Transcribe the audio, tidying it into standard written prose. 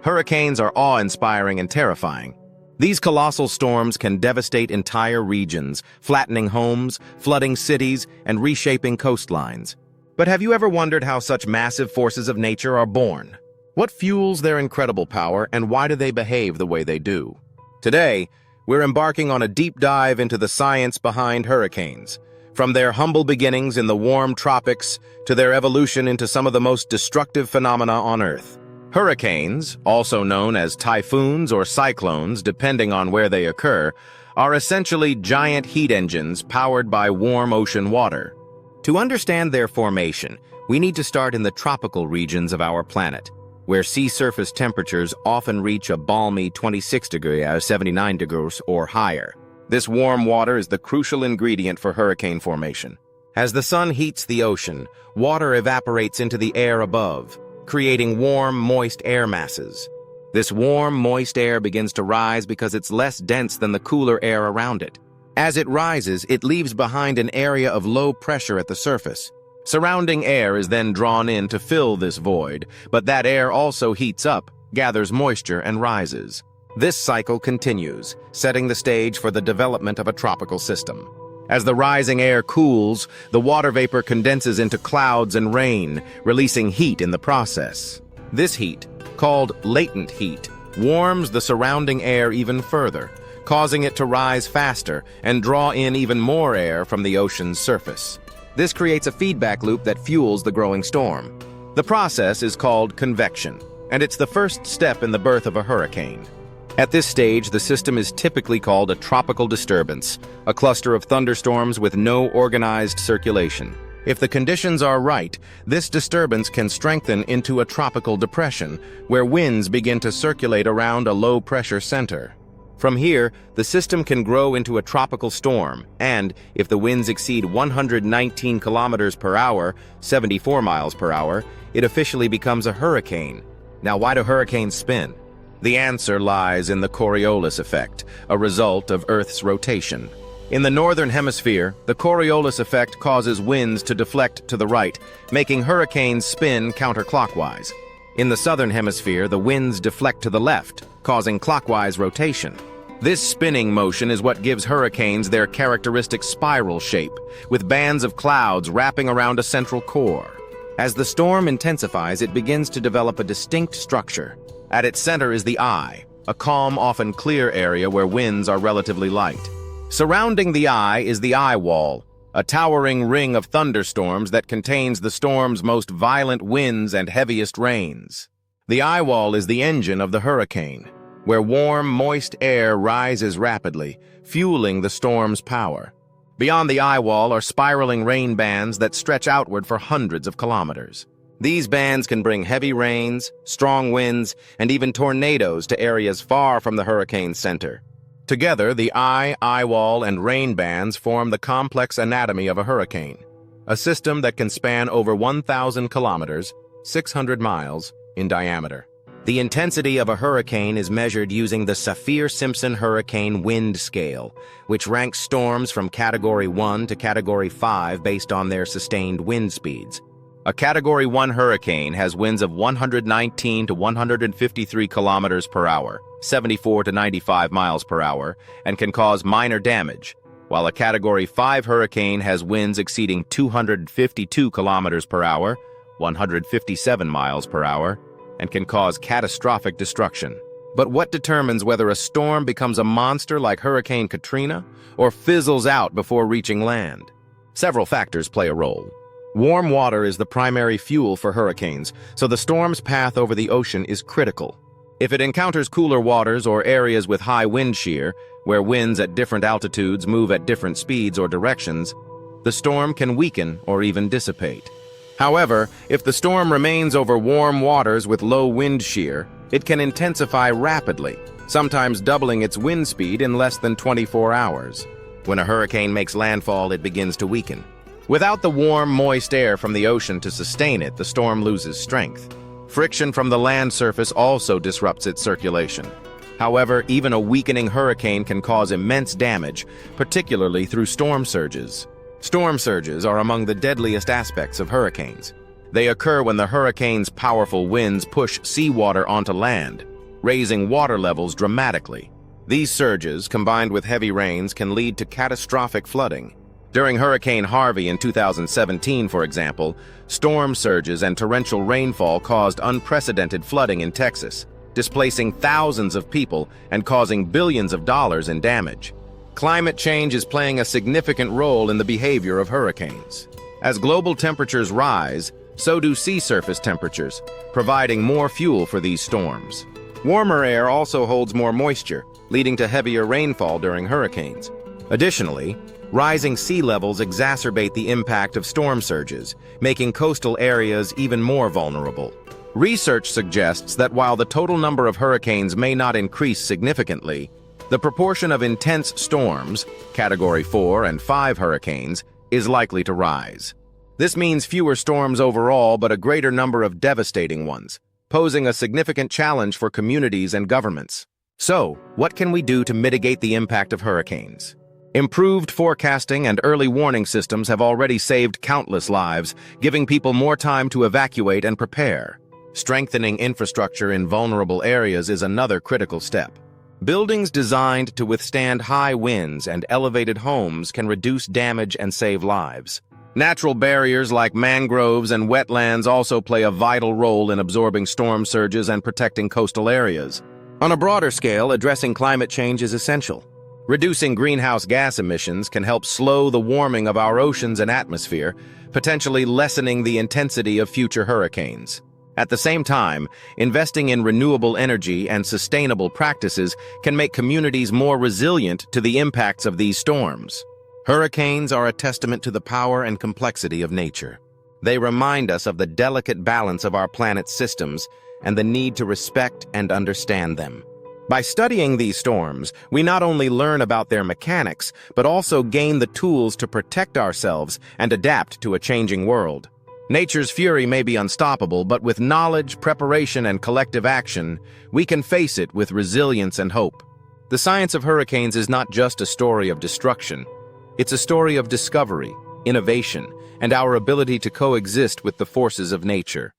Hurricanes are awe-inspiring and terrifying. These colossal storms can devastate entire regions, flattening homes, flooding cities, and reshaping coastlines. But have you ever wondered how such massive forces of nature are born? What fuels their incredible power, and why do they behave the way they do? Today, we're embarking on a deep dive into the science behind hurricanes. From their humble beginnings in the warm tropics to their evolution into some of the most destructive phenomena on Earth. Hurricanes, also known as typhoons or cyclones depending on where they occur, are essentially giant heat engines powered by warm ocean water. To understand their formation, we need to start in the tropical regions of our planet, where sea surface temperatures often reach a balmy 26 degrees, 79 degrees or higher. This warm water is the crucial ingredient for hurricane formation. As the sun heats the ocean, water evaporates into the air above, creating warm, moist air masses. This warm, moist air begins to rise because it's less dense than the cooler air around it. As it rises, it leaves behind an area of low pressure at the surface. Surrounding air is then drawn in to fill this void, but that air also heats up, gathers moisture, and rises. This cycle continues, setting the stage for the development of a tropical system. As the rising air cools, the water vapor condenses into clouds and rain, releasing heat in the process. This heat, called latent heat, warms the surrounding air even further, causing it to rise faster and draw in even more air from the ocean's surface. This creates a feedback loop that fuels the growing storm. The process is called convection, and it's the first step in the birth of a hurricane. At this stage, the system is typically called a tropical disturbance, a cluster of thunderstorms with no organized circulation. If the conditions are right, this disturbance can strengthen into a tropical depression, where winds begin to circulate around a low-pressure center. From here, the system can grow into a tropical storm, and, if the winds exceed 119 kilometers per hour, 74 miles per hour, it officially becomes a hurricane. Now, why do hurricanes spin? The answer lies in the Coriolis effect, a result of Earth's rotation. In the northern hemisphere, the Coriolis effect causes winds to deflect to the right, making hurricanes spin counterclockwise. In the southern hemisphere, the winds deflect to the left, causing clockwise rotation. This spinning motion is what gives hurricanes their characteristic spiral shape, with bands of clouds wrapping around a central core. As the storm intensifies, it begins to develop a distinct structure. At its center is the eye, a calm, often clear area where winds are relatively light. Surrounding the eye is the eyewall, a towering ring of thunderstorms that contains the storm's most violent winds and heaviest rains. The eyewall is the engine of the hurricane, where warm, moist air rises rapidly, fueling the storm's power. Beyond the eyewall are spiraling rain bands that stretch outward for hundreds of kilometers. These bands can bring heavy rains, strong winds, and even tornadoes to areas far from the hurricane's center. Together, the eye, eyewall, and rain bands form the complex anatomy of a hurricane, a system that can span over 1,000 kilometers, 600 miles, in diameter. The intensity of a hurricane is measured using the Saffir-Simpson hurricane wind scale, which ranks storms from Category 1 to Category 5 based on their sustained wind speeds. A Category 1 hurricane has winds of 119 to 153 kilometers per hour, 74 to 95 miles per hour, and can cause minor damage, while a Category 5 hurricane has winds exceeding 252 kilometers per hour, 157 miles per hour, and can cause catastrophic destruction. But what determines whether a storm becomes a monster like Hurricane Katrina or fizzles out before reaching land? Several factors play a role. Warm water is the primary fuel for hurricanes, so the storm's path over the ocean is critical. If it encounters cooler waters or areas with high wind shear, where winds at different altitudes move at different speeds or directions, the storm can weaken or even dissipate. However, if the storm remains over warm waters with low wind shear, it can intensify rapidly, sometimes doubling its wind speed in less than 24 hours. When a hurricane makes landfall, it begins to weaken. Without the warm, moist air from the ocean to sustain it, the storm loses strength. Friction from the land surface also disrupts its circulation. However, even a weakening hurricane can cause immense damage, particularly through storm surges. Storm surges are among the deadliest aspects of hurricanes. They occur when the hurricane's powerful winds push seawater onto land, raising water levels dramatically. These surges, combined with heavy rains, can lead to catastrophic flooding. During Hurricane Harvey in 2017, for example, storm surges and torrential rainfall caused unprecedented flooding in Texas, displacing thousands of people and causing billions of dollars in damage. Climate change is playing a significant role in the behavior of hurricanes. As global temperatures rise, so do sea surface temperatures, providing more fuel for these storms. Warmer air also holds more moisture, leading to heavier rainfall during hurricanes. Additionally, rising sea levels exacerbate the impact of storm surges, making coastal areas even more vulnerable. Research suggests that while the total number of hurricanes may not increase significantly, the proportion of intense storms, Category 4 and 5 hurricanes, is likely to rise. This means fewer storms overall, but a greater number of devastating ones, posing a significant challenge for communities and governments. So, what can we do to mitigate the impact of hurricanes? Improved forecasting and early warning systems have already saved countless lives, giving people more time to evacuate and prepare. Strengthening infrastructure in vulnerable areas is another critical step. Buildings designed to withstand high winds and elevated homes can reduce damage and save lives. Natural barriers like mangroves and wetlands also play a vital role in absorbing storm surges and protecting coastal areas. On a broader scale, addressing climate change is essential. Reducing greenhouse gas emissions can help slow the warming of our oceans and atmosphere, potentially lessening the intensity of future hurricanes. At the same time, investing in renewable energy and sustainable practices can make communities more resilient to the impacts of these storms. Hurricanes are a testament to the power and complexity of nature. They remind us of the delicate balance of our planet's systems and the need to respect and understand them. By studying these storms, we not only learn about their mechanics, but also gain the tools to protect ourselves and adapt to a changing world. Nature's fury may be unstoppable, but with knowledge, preparation, and collective action, we can face it with resilience and hope. The science of hurricanes is not just a story of destruction. It's a story of discovery, innovation, and our ability to coexist with the forces of nature.